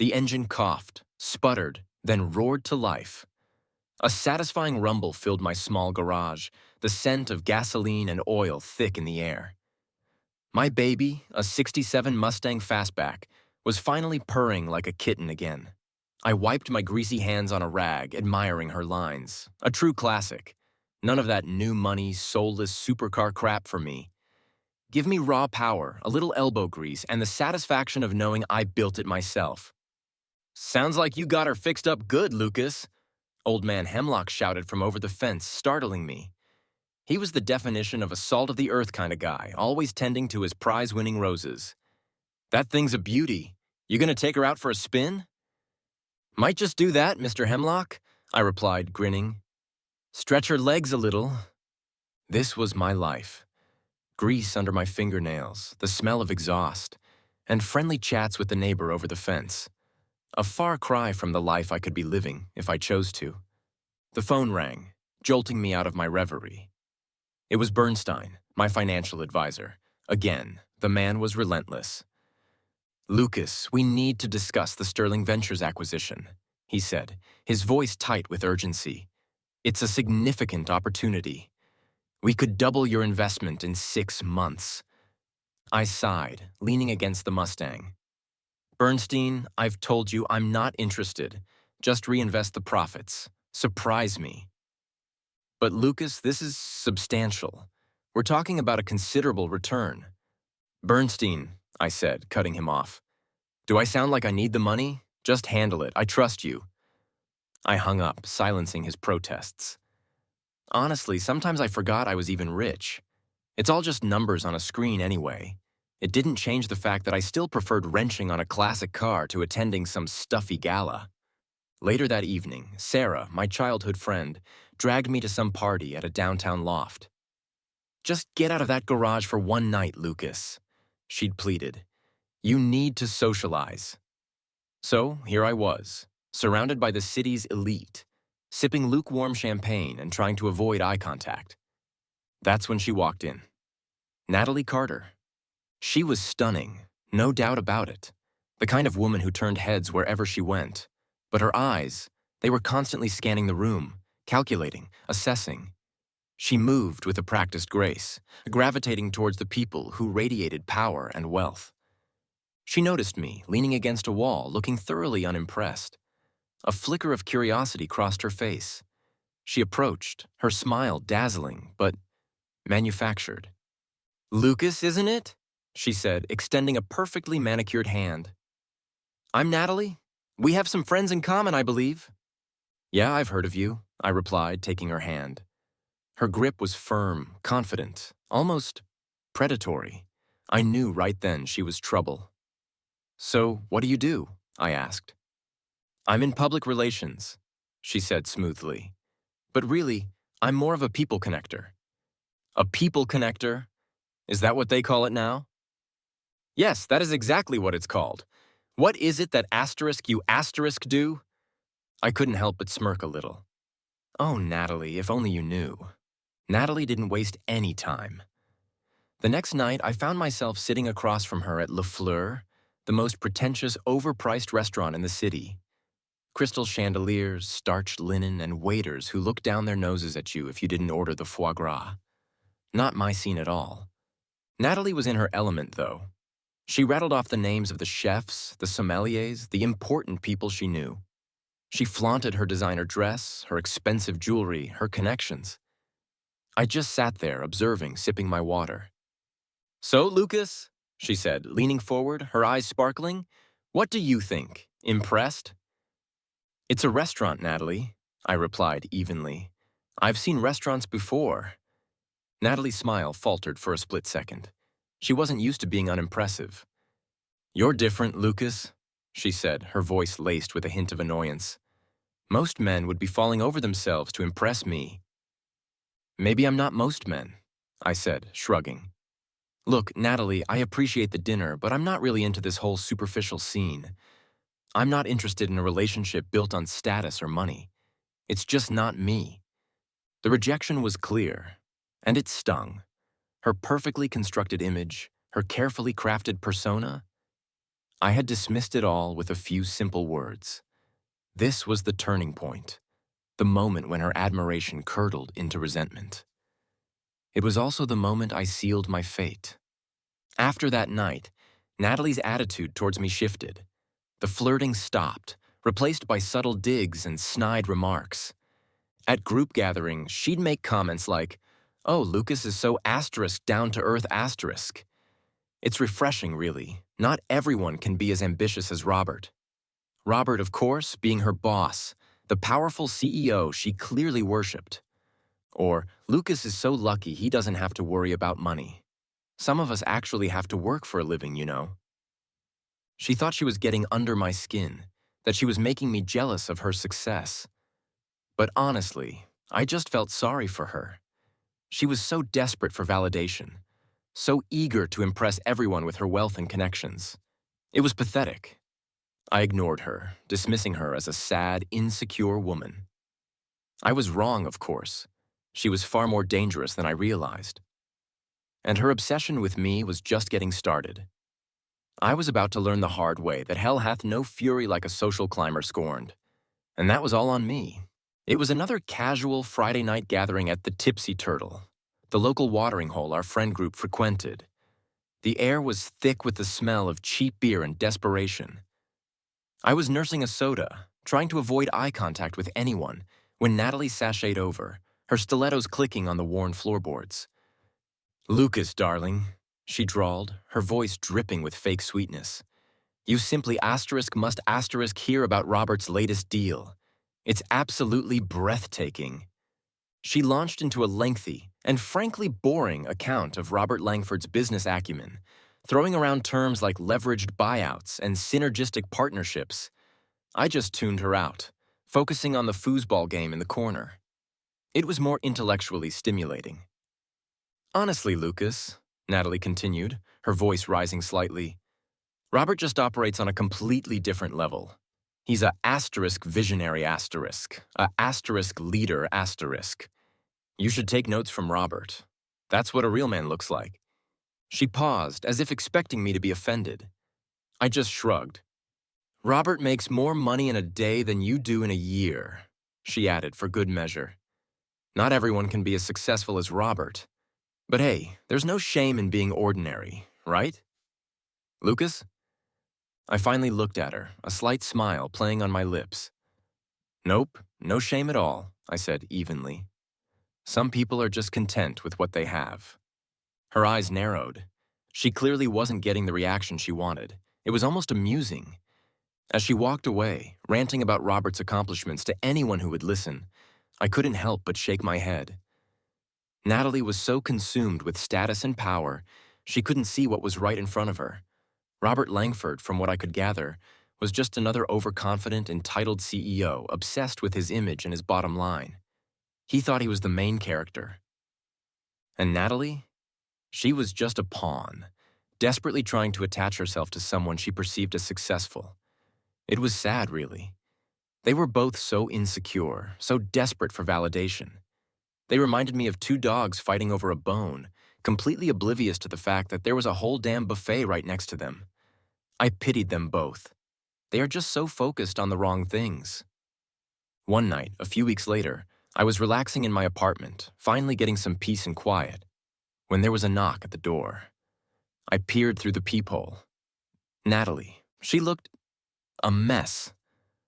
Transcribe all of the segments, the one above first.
The engine coughed, sputtered, then roared to life. A satisfying rumble filled my small garage, the scent of gasoline and oil thick in the air. My baby, a '67 Mustang Fastback, was finally purring like a kitten again. I wiped my greasy hands on a rag, admiring her lines. A true classic. None of that new money, soulless supercar crap for me. Give me raw power, a little elbow grease, and the satisfaction of knowing I built it myself. "Sounds like you got her fixed up good, Lucas," Old Man Hemlock shouted from over the fence, startling me. He was the definition of a salt-of-the-earth kind of guy, always tending to his prize-winning roses. "That thing's a beauty. You gonna take her out for a spin?" "Might just do that, Mr. Hemlock," I replied, grinning. "Stretch her legs a little." This was my life. Grease under my fingernails, the smell of exhaust, and friendly chats with the neighbor over the fence. A far cry from the life I could be living, if I chose to. The phone rang, jolting me out of my reverie. It was Bernstein, my financial advisor. Again, the man was relentless. "Lucas, we need to discuss the Sterling Ventures acquisition," he said, his voice tight with urgency. "It's a significant opportunity. We could double your investment in 6 months." I sighed, leaning against the Mustang. "Bernstein, I've told you I'm not interested. Just reinvest the profits. Surprise me." "But Lucas, this is substantial. We're talking about a considerable return." "Bernstein," I said, cutting him off. "Do I sound like I need the money? Just handle it. I trust you." I hung up, silencing his protests. Honestly, sometimes I forgot I was even rich. It's all just numbers on a screen anyway. It didn't change the fact that I still preferred wrenching on a classic car to attending some stuffy gala. Later that evening, Sarah, my childhood friend, dragged me to some party at a downtown loft. "Just get out of that garage for one night, Lucas," she'd pleaded. "You need to socialize." So here I was, surrounded by the city's elite, sipping lukewarm champagne and trying to avoid eye contact. That's when she walked in. Natalie Carter. She was stunning, no doubt about it. The kind of woman who turned heads wherever she went. But her eyes, they were constantly scanning the room, calculating, assessing. She moved with a practiced grace, gravitating towards the people who radiated power and wealth. She noticed me, leaning against a wall, looking thoroughly unimpressed. A flicker of curiosity crossed her face. She approached, her smile dazzling, but manufactured. "Lucas, isn't it?" she said, extending a perfectly manicured hand. "I'm Natalie. We have some friends in common, I believe." "Yeah, I've heard of you," I replied, taking her hand. Her grip was firm, confident, almost predatory. I knew right then she was trouble. "So, what do you do?" I asked. "I'm in public relations," she said smoothly. "But really, I'm more of a people connector." "A people connector? Is that what they call it now?" "Yes, that is exactly what it's called. What is it that you asterisk do?" I couldn't help but smirk a little. Oh, Natalie, if only you knew. Natalie didn't waste any time. The next night, I found myself sitting across from her at Le Fleur, the most pretentious, overpriced restaurant in the city. Crystal chandeliers, starched linen, and waiters who looked down their noses at you if you didn't order the foie gras. Not my scene at all. Natalie was in her element, though. She rattled off the names of the chefs, the sommeliers, the important people she knew. She flaunted her designer dress, her expensive jewelry, her connections. I just sat there, observing, sipping my water. "So, Lucas," she said, leaning forward, her eyes sparkling, "what do you think? Impressed?" "It's a restaurant, Natalie," I replied evenly. "I've seen restaurants before." Natalie's smile faltered for a split second. She wasn't used to being unimpressive. "You're different, Lucas," she said, her voice laced with a hint of annoyance. "Most men would be falling over themselves to impress me." "Maybe I'm not most men," I said, shrugging. "Look, Natalie, I appreciate the dinner, but I'm not really into this whole superficial scene. I'm not interested in a relationship built on status or money. It's just not me." The rejection was clear, and it stung. Her perfectly constructed image, her carefully crafted persona. I had dismissed it all with a few simple words. This was the turning point, the moment when her admiration curdled into resentment. It was also the moment I sealed my fate. After that night, Natalie's attitude towards me shifted. The flirting stopped, replaced by subtle digs and snide remarks. At group gatherings, she'd make comments like, "Oh, Lucas is so asterisk down-to-earth asterisk." It's refreshing, really. Not everyone can be as ambitious as Robert. Robert, of course, being her boss, the powerful CEO she clearly worshipped. Or, Lucas is so lucky he doesn't have to worry about money. Some of us actually have to work for a living, you know. She thought she was getting under my skin, that she was making me jealous of her success. But honestly, I just felt sorry for her. She was so desperate for validation, so eager to impress everyone with her wealth and connections. It was pathetic. I ignored her, dismissing her as a sad, insecure woman. I was wrong, of course. She was far more dangerous than I realized. And her obsession with me was just getting started. I was about to learn the hard way that hell hath no fury like a social climber scorned. And that was all on me. It was another casual Friday night gathering at the Tipsy Turtle, the local watering hole our friend group frequented. The air was thick with the smell of cheap beer and desperation. I was nursing a soda, trying to avoid eye contact with anyone, when Natalie sashayed over, her stilettos clicking on the worn floorboards. "Lucas, darling," she drawled, her voice dripping with fake sweetness. "You simply must hear about Robert's latest deal. It's absolutely breathtaking." She launched into a lengthy and frankly boring account of Robert Langford's business acumen, throwing around terms like leveraged buyouts and synergistic partnerships. I just tuned her out, focusing on the foosball game in the corner. It was more intellectually stimulating. "Honestly, Lucas," Natalie continued, her voice rising slightly, "Robert just operates on a completely different level. He's a asterisk visionary asterisk, a asterisk leader asterisk. You should take notes from Robert. That's what a real man looks like." She paused, as if expecting me to be offended. I just shrugged. "Robert makes more money in a day than you do in a year," she added for good measure. "Not everyone can be as successful as Robert. But hey, there's no shame in being ordinary, right? Lucas?" I finally looked at her, a slight smile playing on my lips. "Nope, no shame at all," I said evenly. "Some people are just content with what they have." Her eyes narrowed. She clearly wasn't getting the reaction she wanted. It was almost amusing. As she walked away, ranting about Robert's accomplishments to anyone who would listen, I couldn't help but shake my head. Natalie was so consumed with status and power, she couldn't see what was right in front of her. Robert Langford, from what I could gather, was just another overconfident, entitled CEO obsessed with his image and his bottom line. He thought he was the main character. And Natalie? She was just a pawn, desperately trying to attach herself to someone she perceived as successful. It was sad, really. They were both so insecure, so desperate for validation. They reminded me of two dogs fighting over a bone, completely oblivious to the fact that there was a whole damn buffet right next to them. I pitied them both. They are just so focused on the wrong things. One night, a few weeks later, I was relaxing in my apartment, finally getting some peace and quiet, when there was a knock at the door. I peered through the peephole. Natalie. She looked a mess.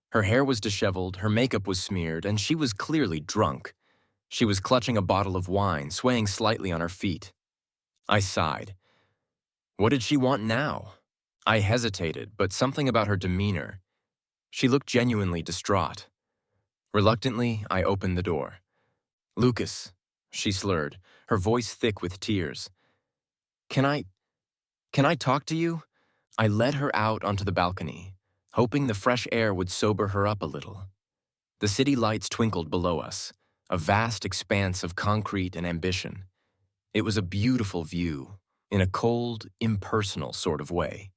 Her hair was disheveled, her makeup was smeared, and she was clearly drunk. She was clutching a bottle of wine, swaying slightly on her feet. I sighed. What did she want now? I hesitated, but something about her demeanor. She looked genuinely distraught. Reluctantly, I opened the door. "Lucas," she slurred, her voice thick with tears. Can I talk to you?" I led her out onto the balcony, hoping the fresh air would sober her up a little. The city lights twinkled below us, a vast expanse of concrete and ambition. It was a beautiful view, in a cold, impersonal sort of way.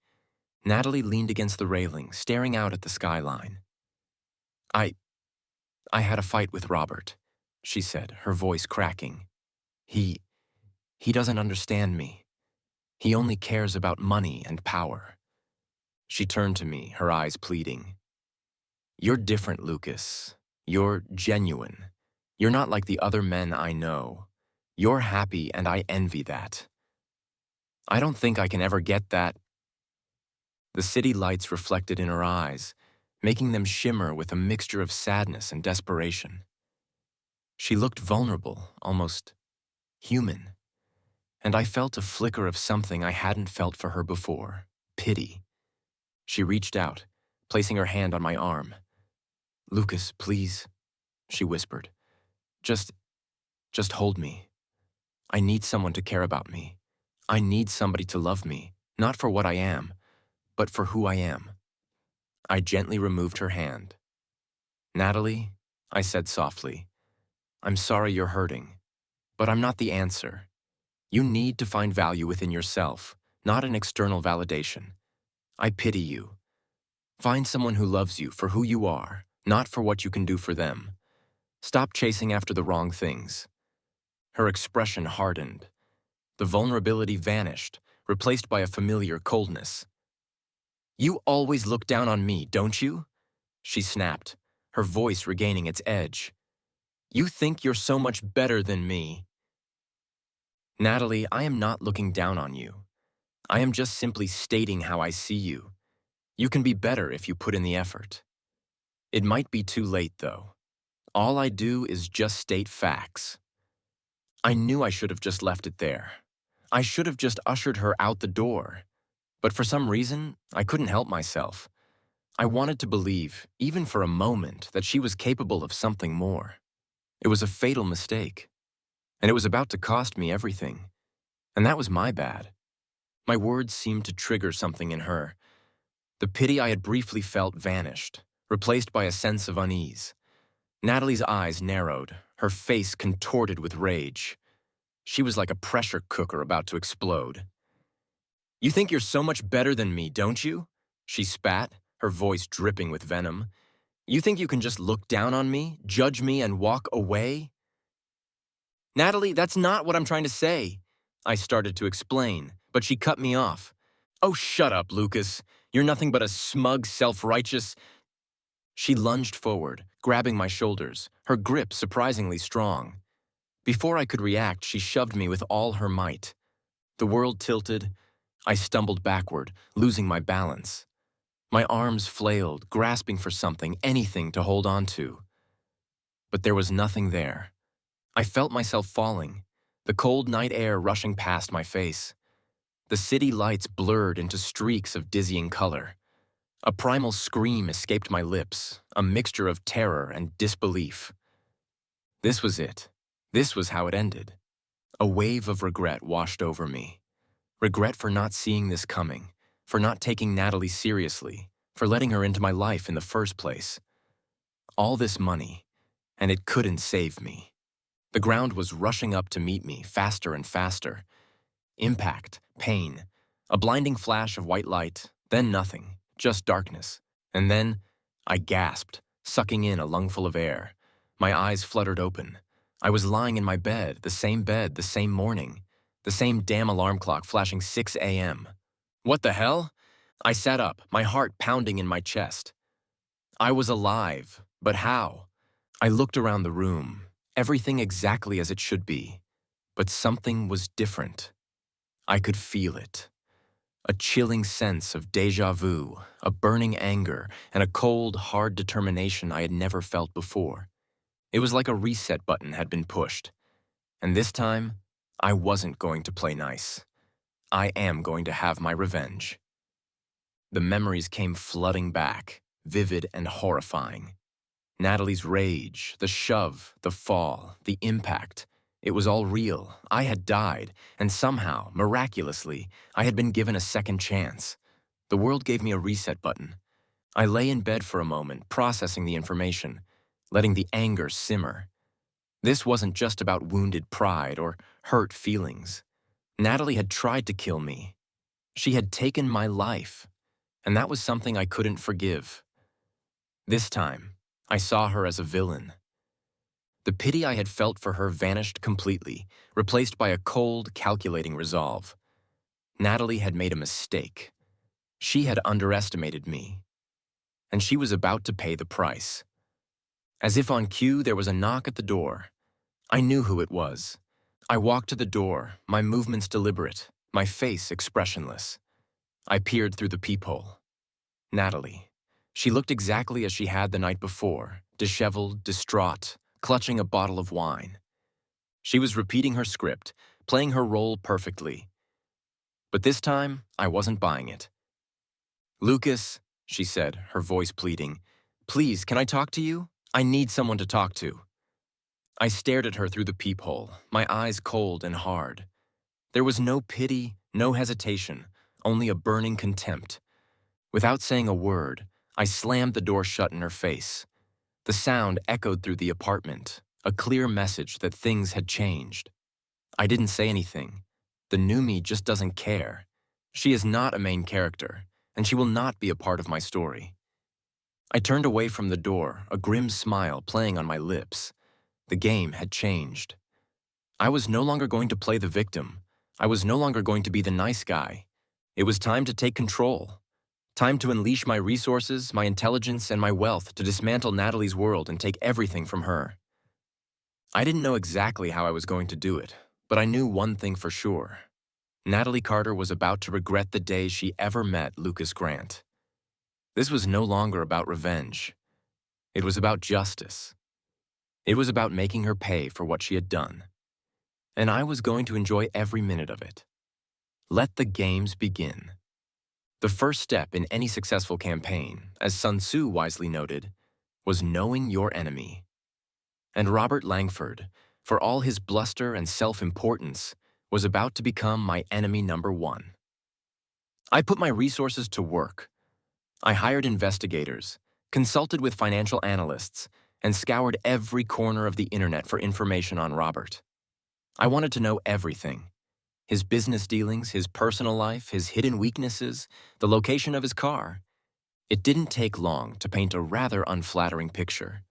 Natalie leaned against the railing, staring out at the skyline. I had a fight with Robert," she said, her voice cracking. He doesn't understand me. He only cares about money and power." She turned to me, her eyes pleading. You're different, Lucas. You're genuine. You're not like the other men I know. You're happy, and I envy that. I don't think I can ever get that. The city lights reflected in her eyes, making them shimmer with a mixture of sadness and desperation. She looked vulnerable, almost human, and I felt a flicker of something I hadn't felt for her before, pity. She reached out, placing her hand on my arm. Lucas, please, she whispered. Just hold me. I need someone to care about me. I need somebody to love me, not for what I am, but for who I am. I gently removed her hand. Natalie, I said softly, I'm sorry you're hurting, but I'm not the answer. You need to find value within yourself, not an external validation. I pity you. Find someone who loves you for who you are, not for what you can do for them. Stop chasing after the wrong things. Her expression hardened. The vulnerability vanished, replaced by a familiar coldness. You always look down on me, don't you? She snapped, her voice regaining its edge. You think you're so much better than me. Natalie, I am not looking down on you. I am just simply stating how I see you. You can be better if you put in the effort. It might be too late, though. All I do is just state facts. I knew I should have just left it there. I should have just ushered her out the door. But for some reason, I couldn't help myself. I wanted to believe, even for a moment, that she was capable of something more. It was a fatal mistake. And it was about to cost me everything. And that was my bad. My words seemed to trigger something in her. The pity I had briefly felt vanished, replaced by a sense of unease. Natalie's eyes narrowed, her face contorted with rage. She was like a pressure cooker about to explode. You think you're so much better than me, don't you? She spat, her voice dripping with venom. You think you can just look down on me, judge me, and walk away? Natalie, that's not what I'm trying to say. I started to explain, but she cut me off. Oh, shut up, Lucas. You're nothing but a smug, self-righteous... She lunged forward, grabbing my shoulders, her grip surprisingly strong. Before I could react, she shoved me with all her might. The world tilted. I stumbled backward, losing my balance. My arms flailed, grasping for something, anything to hold on to. But there was nothing there. I felt myself falling, the cold night air rushing past my face. The city lights blurred into streaks of dizzying color. A primal scream escaped my lips, a mixture of terror and disbelief. This was it. This was how it ended. A wave of regret washed over me. Regret for not seeing this coming, for not taking Natalie seriously, for letting her into my life in the first place. All this money, and it couldn't save me. The ground was rushing up to meet me, faster and faster. Impact, pain, a blinding flash of white light, then nothing, just darkness. And then, I gasped, sucking in a lungful of air. My eyes fluttered open. I was lying in my bed, the same morning. The same damn alarm clock flashing 6 a.m. What the hell? I sat up, my heart pounding in my chest. I was alive, but how? I looked around the room, everything exactly as it should be. But something was different. I could feel it. A chilling sense of déjà vu, a burning anger, and a cold, hard determination I had never felt before. It was like a reset button had been pushed. And this time, I wasn't going to play nice. I am going to have my revenge. The memories came flooding back, vivid and horrifying. Natalie's rage, the shove, the fall, the impact. It was all real. I had died, and somehow, miraculously, I had been given a second chance. The world gave me a reset button. I lay in bed for a moment, processing the information, letting the anger simmer. This wasn't just about wounded pride or hurt feelings. Natalie had tried to kill me. She had taken my life, and that was something I couldn't forgive. This time, I saw her as a villain. The pity I had felt for her vanished completely, replaced by a cold, calculating resolve. Natalie had made a mistake. She had underestimated me, and she was about to pay the price. As if on cue, there was a knock at the door. I knew who it was. I walked to the door, my movements deliberate, my face expressionless. I peered through the peephole. Natalie. She looked exactly as she had the night before, disheveled, distraught, clutching a bottle of wine. She was repeating her script, playing her role perfectly. But this time, I wasn't buying it. "Lucas," she said, her voice pleading, "please, can I talk to you? I need someone to talk to." I stared at her through the peephole, my eyes cold and hard. There was no pity, no hesitation, only a burning contempt. Without saying a word, I slammed the door shut in her face. The sound echoed through the apartment, a clear message that things had changed. I didn't say anything. The new me just doesn't care. She is not a main character, and she will not be a part of my story. I turned away from the door, a grim smile playing on my lips. The game had changed. I was no longer going to play the victim. I was no longer going to be the nice guy. It was time to take control. Time to unleash my resources, my intelligence, and my wealth to dismantle Natalie's world and take everything from her. I didn't know exactly how I was going to do it, but I knew one thing for sure. Natalie Carter was about to regret the day she ever met Lucas Grant. This was no longer about revenge. It was about justice. It was about making her pay for what she had done. And I was going to enjoy every minute of it. Let the games begin. The first step in any successful campaign, as Sun Tzu wisely noted, was knowing your enemy. And Robert Langford, for all his bluster and self-importance, was about to become my enemy number one. I put my resources to work. I hired investigators, consulted with financial analysts, and scoured every corner of the internet for information on Robert. I wanted to know everything. His business dealings, his personal life, his hidden weaknesses, the location of his car. It didn't take long to paint a rather unflattering picture.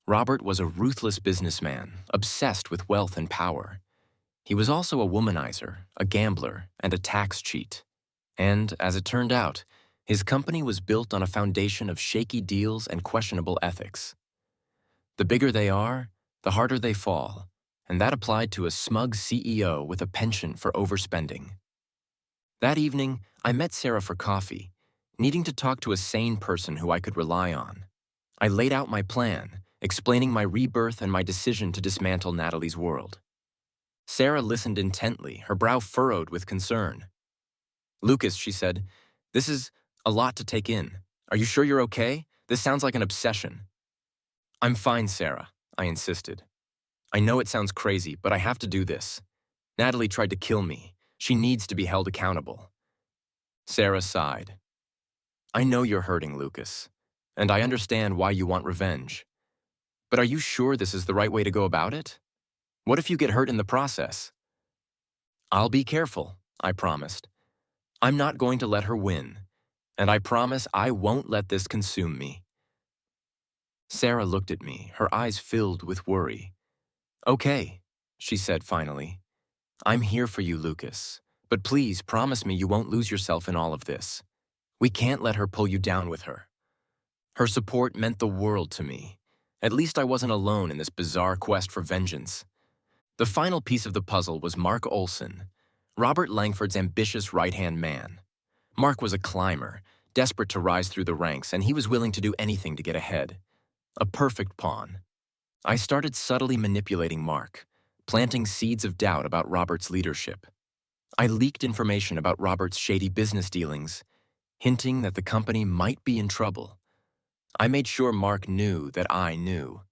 Robert was a ruthless businessman, obsessed with wealth and power. He was also a womanizer, a gambler, and a tax cheat. And, as it turned out, his company was built on a foundation of shaky deals and questionable ethics. The bigger they are, the harder they fall, and that applied to a smug CEO with a penchant for overspending. That evening, I met Sarah for coffee, needing to talk to a sane person who I could rely on. I laid out my plan, explaining my rebirth and my decision to dismantle Natalie's world. Sarah listened intently, her brow furrowed with concern. "Lucas," she said, "this is a lot to take in. Are you sure you're okay? This sounds like an obsession." "I'm fine, Sarah," I insisted. "I know it sounds crazy, but I have to do this. Natalie tried to kill me. She needs to be held accountable." Sarah sighed. "I know you're hurting, Lucas, and I understand why you want revenge. But are you sure this is the right way to go about it? What if you get hurt in the process?" "I'll be careful," I promised. "I'm not going to let her win, and I promise I won't let this consume me." Sarah looked at me, her eyes filled with worry. "Okay," she said finally. "I'm here for you, Lucas, but please promise me you won't lose yourself in all of this. We can't let her pull you down with her." Her support meant the world to me. At least I wasn't alone in this bizarre quest for vengeance. The final piece of the puzzle was Mark Olson, Robert Langford's ambitious right-hand man. Mark was a climber, desperate to rise through the ranks, and he was willing to do anything to get ahead. A perfect pawn. I started subtly manipulating Mark, planting seeds of doubt about Robert's leadership. I leaked information about Robert's shady business dealings, hinting that the company might be in trouble. I made sure Mark knew that I knew.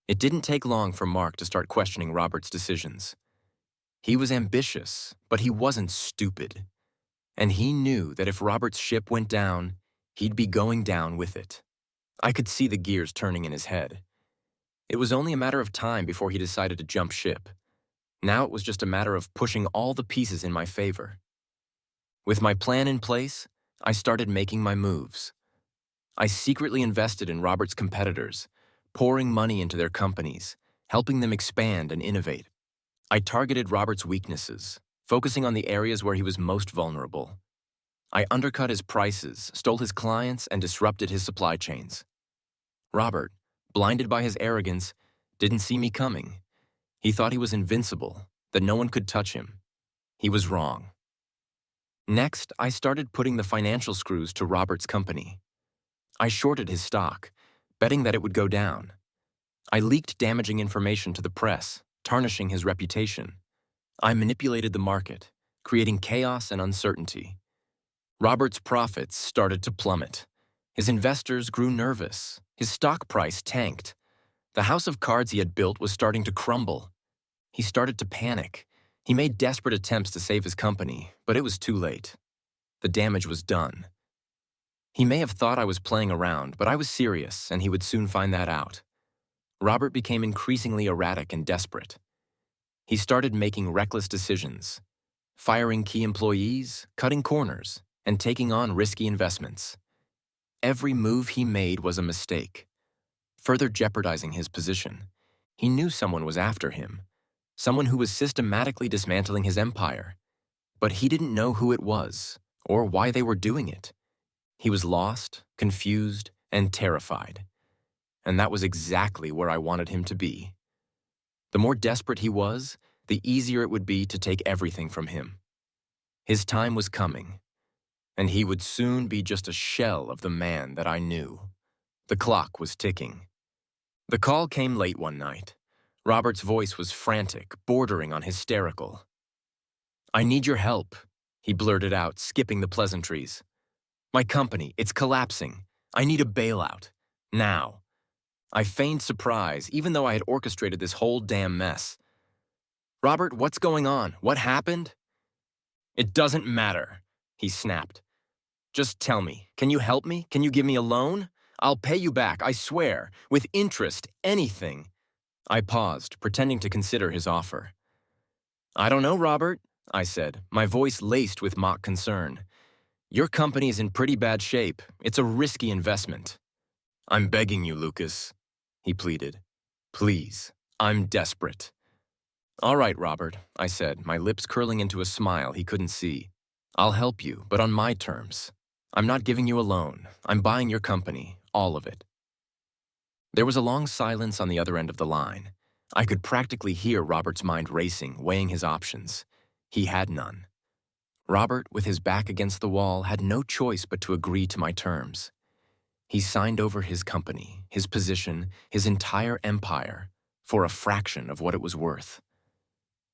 It didn't take long for Mark to start questioning Robert's decisions. He was ambitious, but he wasn't stupid. And he knew that if Robert's ship went down, he'd be going down with it. I could see the gears turning in his head. It was only a matter of time before he decided to jump ship. Now it was just a matter of pushing all the pieces in my favor. With my plan in place, I started making my moves. I secretly invested in Robert's competitors, pouring money into their companies, helping them expand and innovate. I targeted Robert's weaknesses, focusing on the areas where he was most vulnerable. I undercut his prices, stole his clients, and disrupted his supply chains. Robert, blinded by his arrogance, didn't see me coming. He thought he was invincible, that no one could touch him. He was wrong. Next, I started putting the financial screws to Robert's company. I shorted his stock, betting that it would go down. I leaked damaging information to the press, tarnishing his reputation. I manipulated the market, creating chaos and uncertainty. Robert's profits started to plummet. His investors grew nervous. His stock price tanked. The house of cards he had built was starting to crumble. He started to panic. He made desperate attempts to save his company, but it was too late. The damage was done. He may have thought I was playing around, but I was serious, and he would soon find that out. Robert became increasingly erratic and desperate. He started making reckless decisions, firing key employees, cutting corners, and taking on risky investments. Every move he made was a mistake, further jeopardizing his position. He knew someone was after him, someone who was systematically dismantling his empire, but he didn't know who it was or why they were doing it. He was lost, confused, and terrified, and that was exactly where I wanted him to be. The more desperate he was, the easier it would be to take everything from him. His time was coming, and he would soon be just a shell of the man that I knew. The clock was ticking. The call came late one night. Robert's voice was frantic, bordering on hysterical. "I need your help," he blurted out, skipping the pleasantries. "My company, it's collapsing. I need a bailout. Now." I feigned surprise, even though I had orchestrated this whole damn mess. "Robert, what's going on? What happened?" "It doesn't matter," he snapped. "Just tell me, can you help me? Can you give me a loan? I'll pay you back, I swear, with interest, anything." I paused, pretending to consider his offer. "I don't know, Robert," I said, my voice laced with mock concern. "Your company is in pretty bad shape. It's a risky investment." "I'm begging you, Lucas," he pleaded. "Please, I'm desperate." "All right, Robert," I said, my lips curling into a smile he couldn't see. "I'll help you, but on my terms. I'm not giving you a loan. I'm buying your company, all of it." There was a long silence on the other end of the line. I could practically hear Robert's mind racing, weighing his options. He had none. Robert, with his back against the wall, had no choice but to agree to my terms. He signed over his company, his position, his entire empire, for a fraction of what it was worth.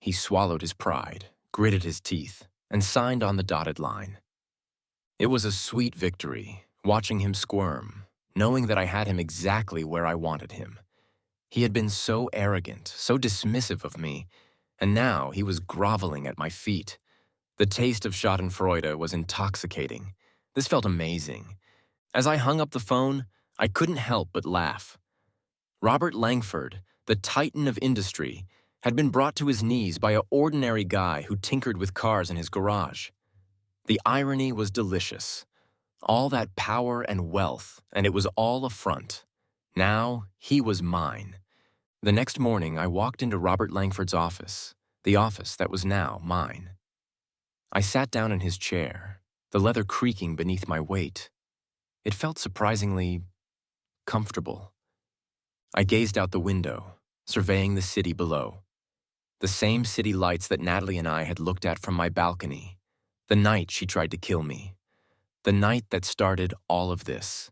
He swallowed his pride, gritted his teeth, and signed on the dotted line. It was a sweet victory, watching him squirm, knowing that I had him exactly where I wanted him. He had been so arrogant, so dismissive of me, and now he was groveling at my feet. The taste of schadenfreude was intoxicating. This felt amazing. As I hung up the phone, I couldn't help but laugh. Robert Langford, the titan of industry, had been brought to his knees by an ordinary guy who tinkered with cars in his garage. The irony was delicious. All that power and wealth, and it was all a front. Now, he was mine. The next morning, I walked into Robert Langford's office, the office that was now mine. I sat down in his chair, the leather creaking beneath my weight. It felt surprisingly comfortable. I gazed out the window, surveying the city below. The same city lights that Natalie and I had looked at from my balcony. The night she tried to kill me. The night that started all of this.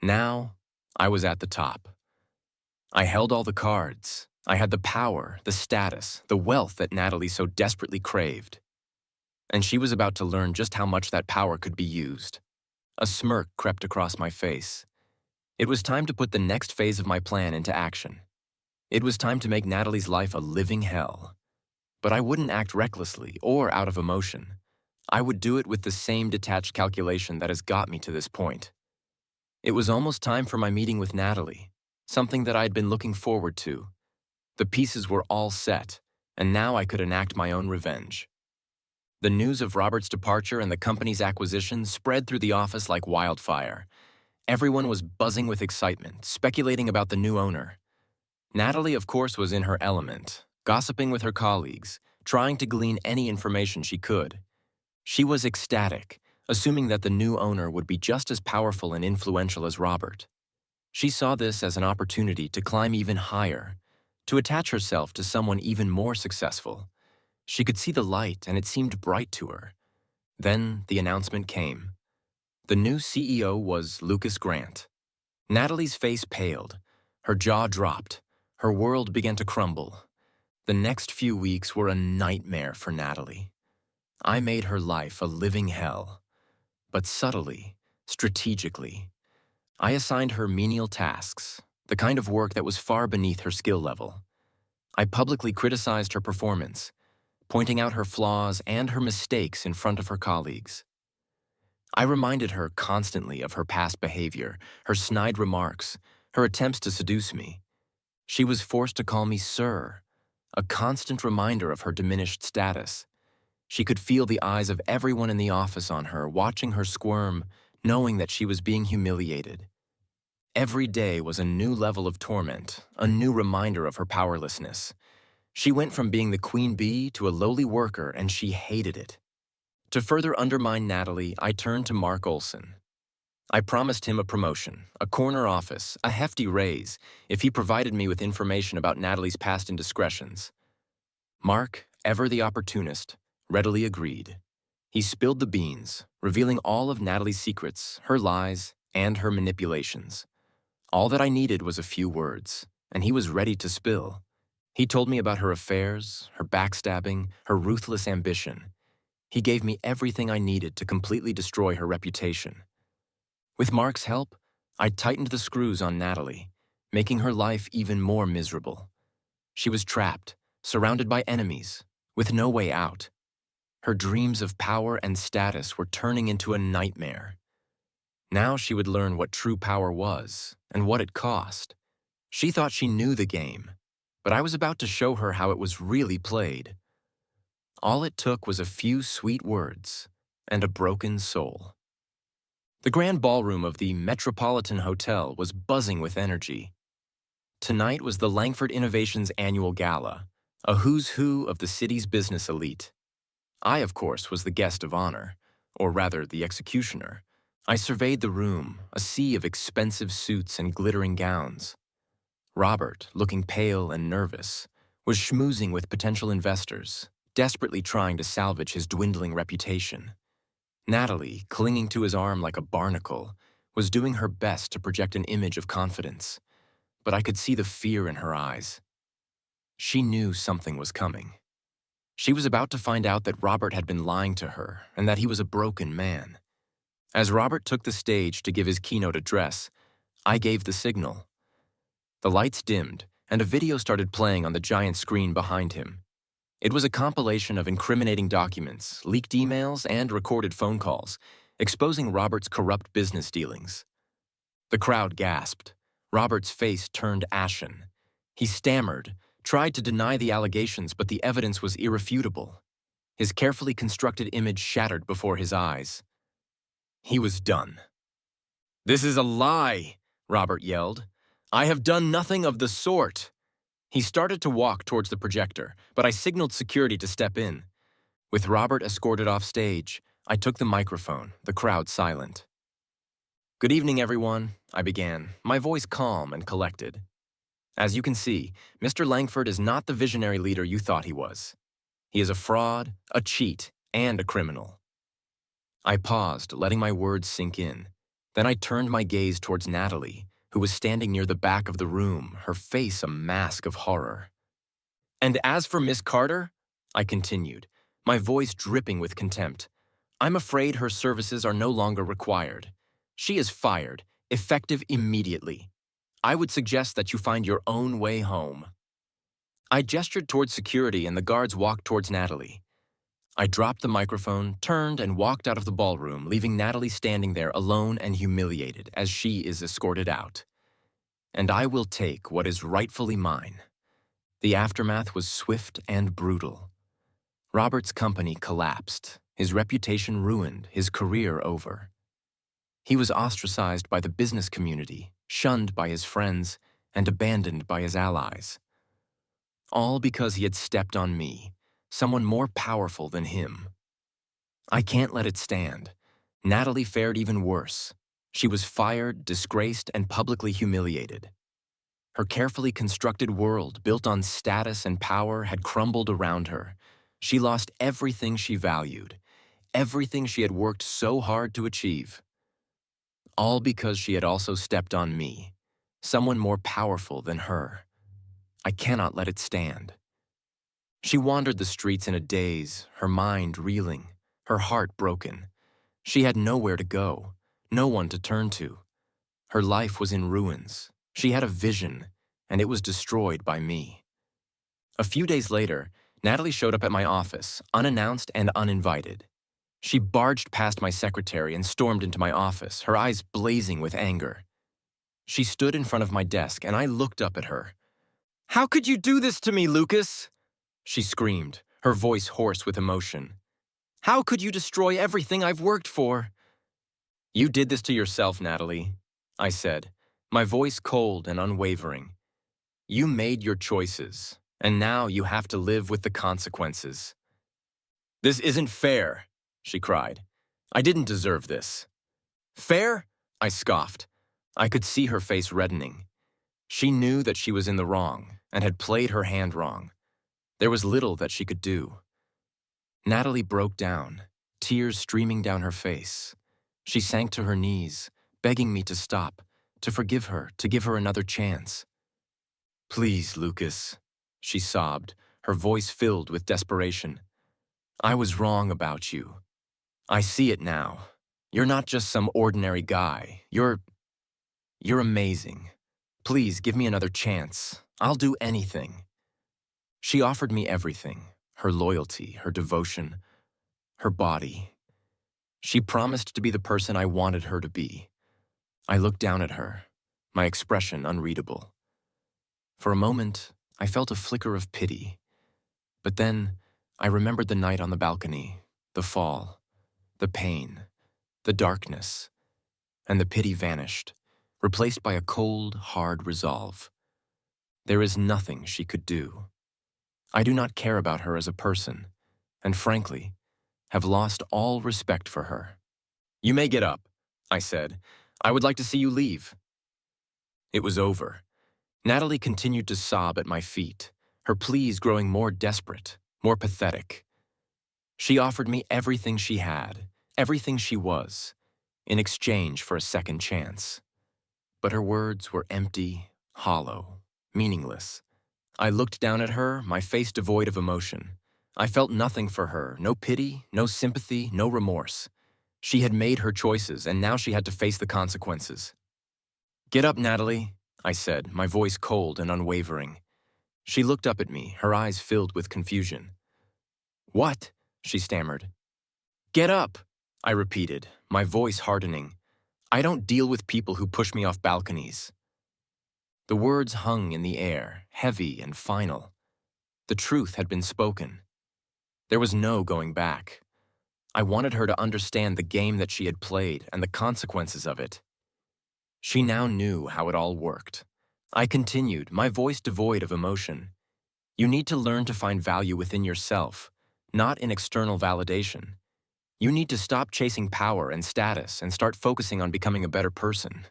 Now, I was at the top. I held all the cards. I had the power, the status, the wealth that Natalie so desperately craved. And she was about to learn just how much that power could be used. A smirk crept across my face. It was time to put the next phase of my plan into action. It was time to make Natalie's life a living hell. But I wouldn't act recklessly or out of emotion. I would do it with the same detached calculation that has got me to this point. It was almost time for my meeting with Natalie, something that I had been looking forward to. The pieces were all set, and now I could enact my own revenge. The news of Robert's departure and the company's acquisition spread through the office like wildfire. Everyone was buzzing with excitement, speculating about the new owner. Natalie, of course, was in her element, gossiping with her colleagues, trying to glean any information she could. She was ecstatic, assuming that the new owner would be just as powerful and influential as Robert. She saw this as an opportunity to climb even higher, to attach herself to someone even more successful. She could see the light, and it seemed bright to her. Then the announcement came. The new CEO was Lucas Grant. Natalie's face paled. Her jaw dropped. Her world began to crumble. The next few weeks were a nightmare for Natalie. I made her life a living hell. But subtly, strategically, I assigned her menial tasks, the kind of work that was far beneath her skill level. I publicly criticized her performance, pointing out her flaws and her mistakes in front of her colleagues. I reminded her constantly of her past behavior, her snide remarks, her attempts to seduce me. She was forced to call me sir, a constant reminder of her diminished status. She could feel the eyes of everyone in the office on her, watching her squirm, knowing that she was being humiliated. Every day was a new level of torment, a new reminder of her powerlessness. She went from being the queen bee to a lowly worker, and she hated it. To further undermine Natalie, I turned to Mark Olson. I promised him a promotion, a corner office, a hefty raise, if he provided me with information about Natalie's past indiscretions. Mark, ever the opportunist, readily agreed. He spilled the beans, revealing all of Natalie's secrets, her lies, and her manipulations. All that I needed was a few words, and he was ready to spill. He told me about her affairs, her backstabbing, her ruthless ambition. He gave me everything I needed to completely destroy her reputation. With Mark's help, I tightened the screws on Natalie, making her life even more miserable. She was trapped, surrounded by enemies, with no way out. Her dreams of power and status were turning into a nightmare. Now she would learn what true power was and what it cost. She thought she knew the game, but I was about to show her how it was really played. All it took was a few sweet words and a broken soul. The grand ballroom of the Metropolitan Hotel was buzzing with energy. Tonight was the Langford Innovations annual gala, a who's who of the city's business elite. I, of course, was the guest of honor, or rather the executioner. I surveyed the room, a sea of expensive suits and glittering gowns. Robert, looking pale and nervous, was schmoozing with potential investors, desperately trying to salvage his dwindling reputation. Natalie, clinging to his arm like a barnacle, was doing her best to project an image of confidence, but I could see the fear in her eyes. She knew something was coming. She was about to find out that Robert had been lying to her and that he was a broken man. As Robert took the stage to give his keynote address, I gave the signal. The lights dimmed, and a video started playing on the giant screen behind him. It was a compilation of incriminating documents, leaked emails, and recorded phone calls, exposing Robert's corrupt business dealings. The crowd gasped. Robert's face turned ashen. He stammered, tried to deny the allegations, but the evidence was irrefutable. His carefully constructed image shattered before his eyes. He was done. "This is a lie," Robert yelled. "I have done nothing of the sort." He started to walk towards the projector, but I signaled security to step in. With Robert escorted off stage, I took the microphone, the crowd silent. "Good evening, everyone," I began, my voice calm and collected. "As you can see, Mr. Langford is not the visionary leader you thought he was. He is a fraud, a cheat, and a criminal." I paused, letting my words sink in. Then I turned my gaze towards Natalie, who was standing near the back of the room, her face a mask of horror. "And as for Miss Carter," I continued, my voice dripping with contempt, "I'm afraid her services are no longer required. She is fired, effective immediately. I would suggest that you find your own way home." I gestured towards security, and the guards walked towards Natalie. I dropped the microphone, turned, and walked out of the ballroom, leaving Natalie standing there alone and humiliated as she is escorted out. And I will take what is rightfully mine. The aftermath was swift and brutal. Robert's company collapsed, his reputation ruined, his career over. He was ostracized by the business community, shunned by his friends, and abandoned by his allies. All because he had stepped on me, someone more powerful than him. I can't let it stand. Natalie fared even worse. She was fired, disgraced, and publicly humiliated. Her carefully constructed world, built on status and power, had crumbled around her. She lost everything she valued, everything she had worked so hard to achieve. All because she had also stepped on me, someone more powerful than her. I cannot let it stand. She wandered the streets in a daze, her mind reeling, her heart broken. She had nowhere to go, no one to turn to. Her life was in ruins. She had a vision, and it was destroyed by me. A few days later, Natalie showed up at my office, unannounced and uninvited. She barged past my secretary and stormed into my office, her eyes blazing with anger. She stood in front of my desk, and I looked up at her. "How could you do this to me, Lucas?" she screamed, her voice hoarse with emotion. "How could you destroy everything I've worked for?" "You did this to yourself, Natalie," I said, my voice cold and unwavering. "You made your choices, and now you have to live with the consequences." "This isn't fair," she cried. "I didn't deserve this." "Fair?" I scoffed. I could see her face reddening. She knew that she was in the wrong and had played her hand wrong. There was little that she could do. Natalie broke down, tears streaming down her face. She sank to her knees, begging me to stop, to forgive her, to give her another chance. "Please, Lucas," she sobbed, her voice filled with desperation. "I was wrong about you. I see it now. You're not just some ordinary guy. You're amazing. Please give me another chance. I'll do anything." She offered me everything, her loyalty, her devotion, her body. She promised to be the person I wanted her to be. I looked down at her, my expression unreadable. For a moment, I felt a flicker of pity. But then, I remembered the night on the balcony, the fall, the pain, the darkness, and the pity vanished, replaced by a cold, hard resolve. There is nothing she could do. I do not care about her as a person, and frankly, have lost all respect for her. "You may get up," I said. "I would like to see you leave." It was over. Natalie continued to sob at my feet, her pleas growing more desperate, more pathetic. She offered me everything she had, everything she was, in exchange for a second chance. But her words were empty, hollow, meaningless. I looked down at her, my face devoid of emotion. I felt nothing for her, no pity, no sympathy, no remorse. She had made her choices, and now she had to face the consequences. "Get up, Natalie," I said, my voice cold and unwavering. She looked up at me, her eyes filled with confusion. "What?" she stammered. "Get up," I repeated, my voice hardening. "I don't deal with people who push me off balconies." The words hung in the air, heavy and final. The truth had been spoken. There was no going back. I wanted her to understand the game that she had played and the consequences of it. She now knew how it all worked. I continued, my voice devoid of emotion. "You need to learn to find value within yourself, not in external validation. You need to stop chasing power and status and start focusing on becoming a better person."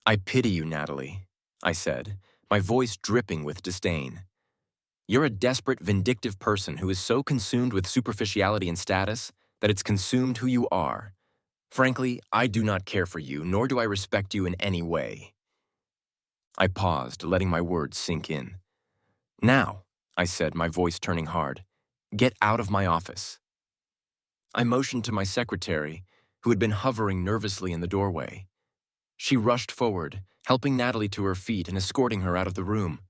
"I pity you, Natalie," I said, my voice dripping with disdain. "You're a desperate, vindictive person who is so consumed with superficiality and status that it's consumed who you are. Frankly, I do not care for you, nor do I respect you in any way." I paused, letting my words sink in. "Now," I said, my voice turning hard, "get out of my office." I motioned to my secretary, who had been hovering nervously in the doorway. She rushed forward, helping Natalie to her feet and escorting her out of the room.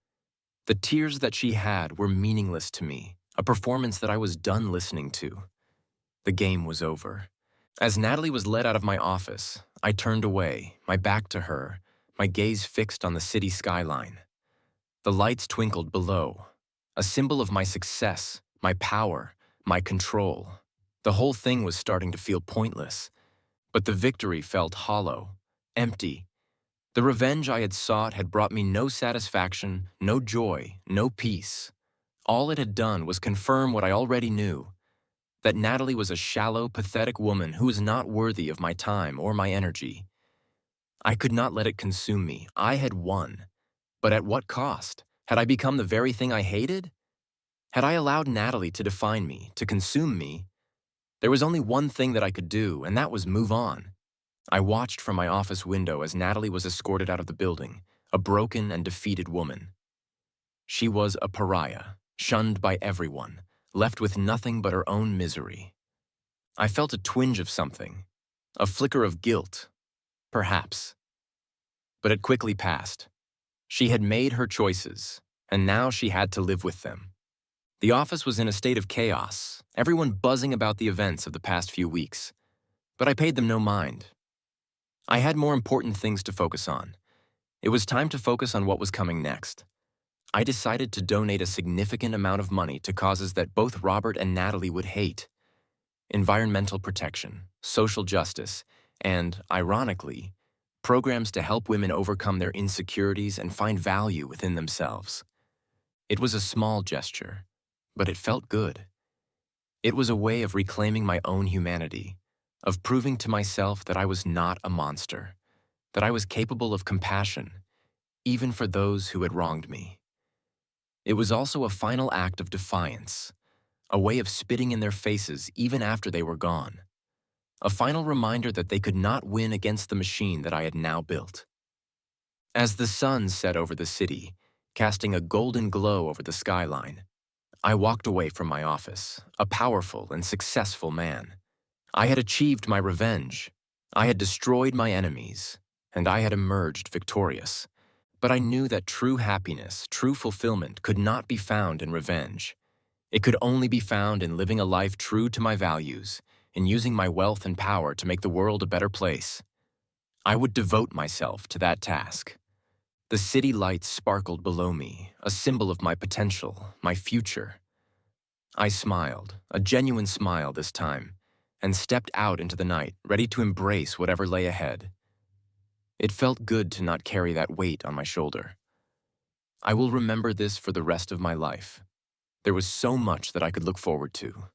The tears that she had were meaningless to me, a performance that I was done listening to. The game was over. As Natalie was led out of my office, I turned away, my back to her, my gaze fixed on the city skyline. The lights twinkled below, a symbol of my success, my power, my control. The whole thing was starting to feel pointless, but the victory felt hollow, empty. The revenge I had sought had brought me no satisfaction, no joy, no peace. All it had done was confirm what I already knew. that Natalie was a shallow, pathetic woman who was not worthy of my time or my energy. I could not let it consume me. I had won. But at what cost? Had I become the very thing I hated? Had I allowed Natalie to define me, to consume me? There was only one thing that I could do, and that was move on. I watched from my office window as Natalie was escorted out of the building, a broken and defeated woman. She was a pariah, shunned by everyone, left with nothing but her own misery. I felt a twinge of something, a flicker of guilt, perhaps. But it quickly passed. She had made her choices, and now she had to live with them. The office was in a state of chaos, everyone buzzing about the events of the past few weeks. But I paid them no mind. I had more important things to focus on. It was time to focus on what was coming next. I decided to donate a significant amount of money to causes that both Robert and Natalie would hate: environmental protection, social justice, and, ironically, programs to help women overcome their insecurities and find value within themselves. It was a small gesture, but it felt good. It was a way of reclaiming my own humanity, of proving to myself that I was not a monster, that I was capable of compassion, even for those who had wronged me. It was also a final act of defiance, a way of spitting in their faces even after they were gone, a final reminder that they could not win against the machine that I had now built. As the sun set over the city, casting a golden glow over the skyline, I walked away from my office, a powerful and successful man. I had achieved my revenge. I had destroyed my enemies, and I had emerged victorious. But I knew that true happiness, true fulfillment could not be found in revenge. It could only be found in living a life true to my values, in using my wealth and power to make the world a better place. I would devote myself to that task. The city lights sparkled below me, a symbol of my potential, my future. I smiled, a genuine smile this time, and stepped out into the night, ready to embrace whatever lay ahead. It felt good to not carry that weight on my shoulder. I will remember this for the rest of my life. There was so much that I could look forward to.